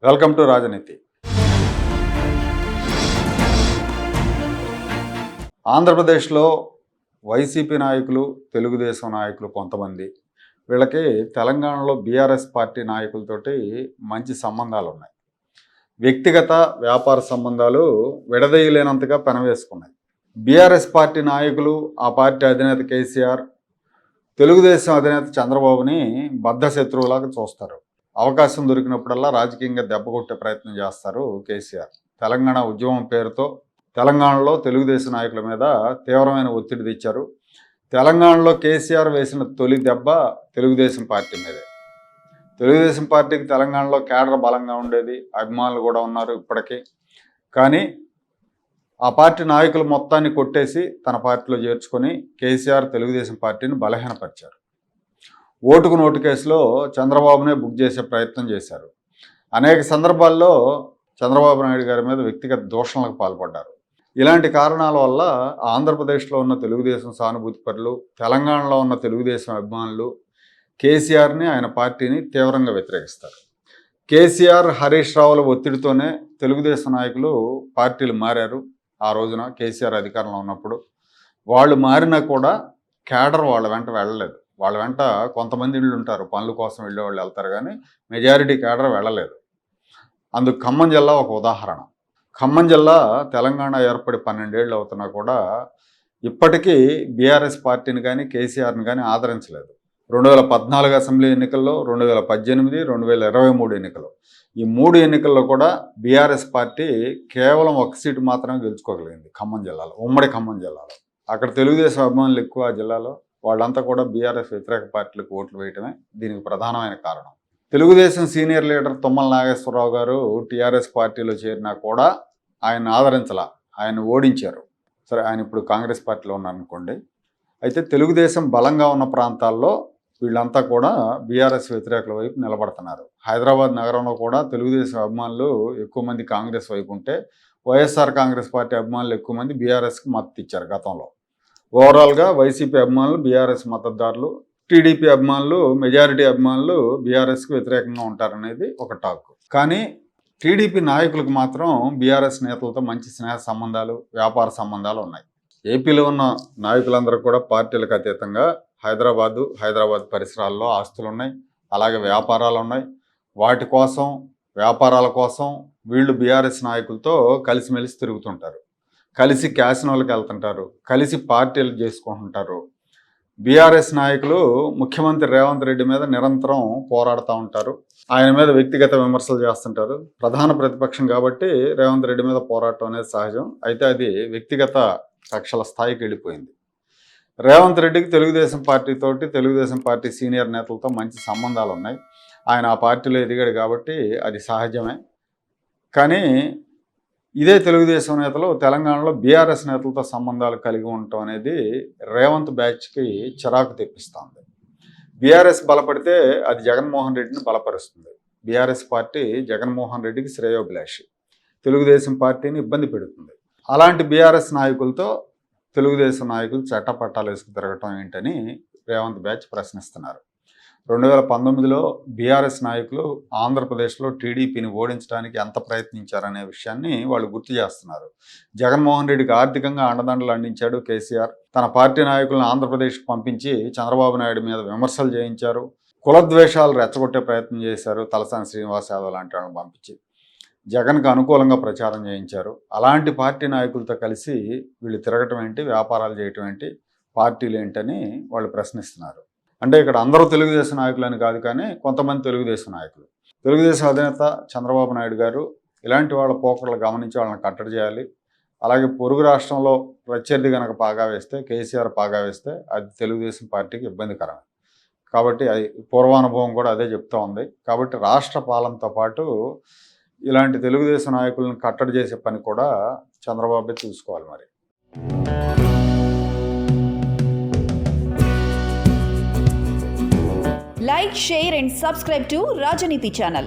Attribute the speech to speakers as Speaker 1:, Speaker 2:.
Speaker 1: Welcome to రాజనీతి. ఆంధ్రప్రదేశ్లో YCP నాయకులు, తెలుగుదేశం నాయకులు కొంతమంది వీళ్ళకి తెలంగాణలో బీఆర్ఎస్ పార్టీ నాయకులతోటి మంచి సంబంధాలు ఉన్నాయి. వ్యక్తిగత వ్యాపార సంబంధాలు విడదీయలేనంతగా పెనవేసుకున్నాయి. బీఆర్ఎస్ పార్టీ నాయకులు, ఆ పార్టీ అధినేత కేసీఆర్, తెలుగుదేశం అధినేత చంద్రబాబుని బద్ధ శత్రువులాగా చూస్తారు. అవకాశం దొరికినప్పుడల్లా రాజకీయంగా దెబ్బ కొట్టే ప్రయత్నం చేస్తారు కేసీఆర్. తెలంగాణ ఉద్యమం పేరుతో తెలంగాణలో తెలుగుదేశం నాయకుల మీద తీవ్రమైన ఒత్తిడి తెచ్చారు. తెలంగాణలో కేసీఆర్ వేసిన తొలి దెబ్బ తెలుగుదేశం పార్టీ మీదే. తెలుగుదేశం పార్టీకి తెలంగాణలో కేడర్ బలంగా ఉండేది, అభిమానులు కూడా ఉన్నారు ఇప్పటికీ. కానీ ఆ పార్టీ నాయకులు మొత్తాన్ని కొట్టేసి తన పార్టీలో చేర్చుకొని కేసీఆర్ తెలుగుదేశం పార్టీని బలహీనపరిచారు. ఓటుకు నోటు కేసులో చంద్రబాబునే బుక్ చేసే ప్రయత్నం చేశారు. అనేక సందర్భాల్లో చంద్రబాబు నాయుడు గారి మీద వ్యక్తిగత దూషణలకు పాల్పడ్డారు. ఇలాంటి కారణాల వల్ల ఆంధ్రప్రదేశ్లో ఉన్న తెలుగుదేశం సానుభూతి పరులు, తెలంగాణలో ఉన్న తెలుగుదేశం అభిమానులు కేసీఆర్ని, ఆయన పార్టీని తీవ్రంగా వ్యతిరేకిస్తారు. కేసీఆర్, హరీష్ రావుల ఒత్తిడితోనే తెలుగుదేశం నాయకులు పార్టీలు మారారు. ఆ రోజున కేసీఆర్ అధికారంలో ఉన్నప్పుడు వాళ్ళు మారినా కూడా కేడర్ వాళ్ళ వెంట వెళ్ళలేదు. వాళ్ళ వెంట కొంతమంది ఇళ్ళు ఉంటారు, పనుల కోసం వెళ్ళేవాళ్ళు వెళ్తారు, కానీ మెజారిటీ కేడర్ వెళ్ళలేదు. అందుకు ఖమ్మం జిల్లా ఒక ఉదాహరణ. ఖమ్మం జిల్లా తెలంగాణ ఏర్పడి 12 ఏళ్ళు అవుతున్నా కూడా ఇప్పటికీ బీఆర్ఎస్ పార్టీని కానీ కేసీఆర్ని కానీ ఆదరించలేదు. 2014 అసెంబ్లీ ఎన్నికల్లో, 2018, 2023 ఎన్నికలు, ఈ 3 ఎన్నికల్లో కూడా బీఆర్ఎస్ పార్టీ కేవలం 1 సీటు మాత్రమే గెలుచుకోగలిగింది ఖమ్మం జిల్లాలో, ఉమ్మడి ఖమ్మం జిల్లాలో. అక్కడ తెలుగుదేశం అభిమానులు ఎక్కువ. ఆ జిల్లాలో వాళ్ళంతా కూడా బీఆర్ఎస్ వ్యతిరేక పార్టీలకు ఓట్లు వేయటమే దీనికి ప్రధానమైన కారణం. తెలుగుదేశం సీనియర్ లీడర్ తుమ్మల నాగేశ్వరరావు గారు టీఆర్ఎస్ పార్టీలో చేరినా కూడా ఆయన ఆదరించాల, ఆయన ఓడించారు. సరే, ఆయన ఇప్పుడు కాంగ్రెస్ పార్టీలో ఉన్నారనుకోండి. అయితే తెలుగుదేశం బలంగా ఉన్న ప్రాంతాల్లో వీళ్ళంతా కూడా బీఆర్ఎస్ వ్యతిరేకుల వైపు నిలబడుతున్నారు. హైదరాబాద్ నగరంలో కూడా తెలుగుదేశం అభిమానులు ఎక్కువ మంది కాంగ్రెస్ వైపు ఉంటే, వైఎస్ఆర్ కాంగ్రెస్ పార్టీ అభిమానులు ఎక్కువ మంది బీఆర్ఎస్కి మద్దతు ఇచ్చారు గతంలో. ఓవరాల్గా వైసీపీ అభిమానులు బీఆర్ఎస్ మద్దతుదారులు, టీడీపీ అభిమానులు, మెజారిటీ అభిమానులు బీఆర్ఎస్కి వ్యతిరేకంగా ఉంటారనేది ఒక టాక్. కానీ టీడీపీ నాయకులకు మాత్రం బీఆర్ఎస్ నేతలతో మంచి స్నేహ సంబంధాలు, వ్యాపార సంబంధాలు ఉన్నాయి. ఏపీలో ఉన్న నాయకులందరూ కూడా పార్టీలకు అతీతంగా హైదరాబాద్ పరిసరాల్లో ఆస్తులు ఉన్నాయి, అలాగే వ్యాపారాలు ఉన్నాయి. వాటి కోసం, వ్యాపారాల కోసం వీళ్ళు బీఆర్ఎస్ నాయకులతో కలిసిమెలిసి తిరుగుతుంటారు, కలిసి క్యాసినోలకు వెళ్తుంటారు, కలిసి పార్టీలు చేసుకుంటుంటారు. బీఆర్ఎస్ నాయకులు ముఖ్యమంత్రి రేవంత్ రెడ్డి మీద నిరంతరం పోరాడుతూ ఉంటారు. ఆయన మీద వ్యక్తిగత విమర్శలు చేస్తుంటారు. ప్రధాన ప్రతిపక్షం కాబట్టి రేవంత్ రెడ్డి మీద పోరాటం అనేది సహజం. అయితే అది వ్యక్తిగత కక్షల స్థాయికి వెళ్ళిపోయింది. రేవంత్ రెడ్డికి తెలుగుదేశం పార్టీ సీనియర్ నేతలతో మంచి సంబంధాలు ఉన్నాయి. ఆయన ఆ పార్టీలో ఎదిగాడు కాబట్టి అది సహజమే. కానీ ఇదే తెలుగుదేశం నేతలు తెలంగాణలో బీఆర్ఎస్ నేతలతో సంబంధాలు కలిగి ఉండటం అనేది రేవంత్ బ్యాచ్కి చిరాకు తెప్పిస్తుంది. బీఆర్ఎస్ బలపడితే అది జగన్మోహన్ రెడ్డిని బలపరుస్తుంది. బీఆర్ఎస్ పార్టీ జగన్మోహన్ రెడ్డికి శ్రేయోభిలాషి, తెలుగుదేశం పార్టీని ఇబ్బంది పెడుతుంది. అలాంటి బీఆర్ఎస్ నాయకులతో తెలుగుదేశం నాయకులు చట్టపట్టాలు వేసుకు తిరగటం ఏంటని రేవంత్ బ్యాచ్ ప్రశ్నిస్తున్నారు. 2019లో బీఆర్ఎస్ నాయకులు ఆంధ్రప్రదేశ్లో టీడీపీని ఓడించడానికి ఎంత ప్రయత్నించారనే విషయాన్ని వాళ్ళు గుర్తు చేస్తున్నారు. జగన్మోహన్ రెడ్డికి ఆర్థికంగా అండదండలు అందించాడు కేసీఆర్. తన పార్టీ నాయకులను ఆంధ్రప్రదేశ్కి పంపించి చంద్రబాబు నాయుడు మీద విమర్శలు చేయించారు. కులద్వేషాలు రెచ్చగొట్టే ప్రయత్నం చేశారు. తలసాని శ్రీనివాస్ యాదవ్ లాంటి వాళ్ళని పంపించి జగన్కు అనుకూలంగా ప్రచారం చేయించారు. అలాంటి పార్టీ నాయకులతో కలిసి వీళ్ళు తిరగటం ఏంటి, వ్యాపారాలు చేయటం ఏంటి, పార్టీలు ఏంటని వాళ్ళు ప్రశ్నిస్తున్నారు. అంటే ఇక్కడ అందరూ తెలుగుదేశం నాయకులని కాదు, కానీ కొంతమంది తెలుగుదేశం నాయకులు. తెలుగుదేశం అధినేత చంద్రబాబు నాయుడు గారు ఇలాంటి వాళ్ళ పోకడలు గమనించి వాళ్ళని కట్టడి చేయాలి. అలాగే పొరుగు రాష్ట్రంలో ప్రత్యర్థి కనుక పాగా వేస్తే, కేసీఆర్ పాగా వేస్తే అది తెలుగుదేశం పార్టీకి ఇబ్బందికరం. కాబట్టి అది పూర్వానుభవం కూడా అదే చెప్తూ ఉంది. కాబట్టి రాష్ట్ర పాలనతో పాటు ఇలాంటి తెలుగుదేశం నాయకులను కట్టడి చేసే పని కూడా చంద్రబాబు చూసుకోవాలి. మరి
Speaker 2: Like, share and subscribe to Rajaniti channel.